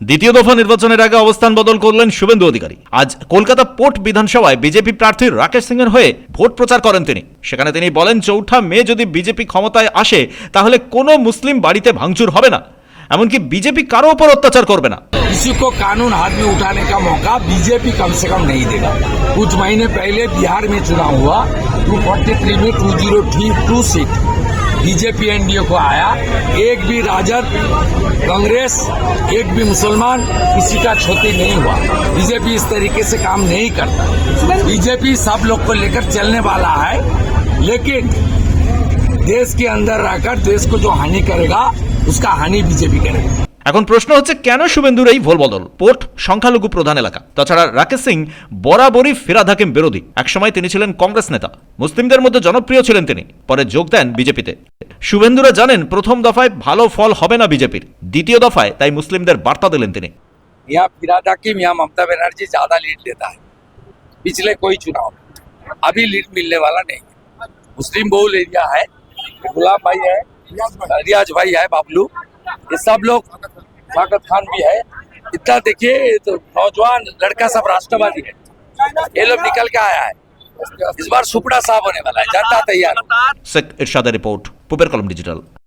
দ্বিতীয় দফা নির্বাচনের আগে অবস্থান বদল করলেন শুভেন্দু অধিকারী। আজ কলকাতা পোর্ট বিধানসভায় বিজেপি প্রার্থী রাকেশ সিং এর হয়ে ভোট প্রচার করেন তিনি। সেখানে তিনি বলেন, 4 মে যদি বিজেপি ক্ষমতায় আসে তাহলে কোনো মুসলিম বাড়িতে ভাঙচুর হবে না, এমনকি বিজেপি কারো উপর অত্যাচার করবে না। किसी को कानून हाथ में उठाने का मौका बीजेपी कम से कम नहीं देगा। कुछ महीने पहले बिहार में चुनाव हुआ, 243 में 202 सीट बीजेपी एनडीए को आया। एक भी राजद, कांग्रेस, एक भी मुसलमान किसी का क्षति नहीं हुआ। बीजेपी इस तरीके से काम नहीं करता। बीजेपी सब लोग को लेकर चलने वाला है, लेकिन देश के अंदर रहकर देश को जो हानि करेगा उसका हानि बीजेपी करेगा। এখন প্রশ্ন হচ্ছে, কেন শুভেন্দুর এই ভোল বদল? পোর্ট সংখ্যালঘু প্রধান এলাকা। তাছাড়া রাকেশ সিং বরাবরই ফিরাদ হাকিম বিরোধী। একসময় তিনি ছিলেন কংগ্রেস নেতা, মুসলিমদের মধ্যে জনপ্রিয় ছিলেন তিনি, পরে যোগ দেন বিজেপিতে। শুভেন্দুরা জানেন প্রথম দফায় ভালো ফল হবে না বিজেপির, দ্বিতীয় দফায় তাই মুসলিমদের বার্তা দিলেন তিনি। यहाँ फिराद हकीम, यहाँ ममता बनर्जी ज्यादा लीड लेता है पिछले कोई चुनाव में। अभी लीड मिलने वाला नहीं है। मुस्लिम बहुल एरिया है, गुलाम भाई है, रियाज भाई है, बाबलू, ये सब लोग, फाकत खान भी है। इतना देखिए तो नौजवान लड़का सब राष्ट्रवादी है, ये लोग निकल के आया है। इस बार सुपड़ा साफ होने वाला है, जनता तैयार। शेख इरशाদের রিপোর্ट, পুবের কলম ডিজিটাল।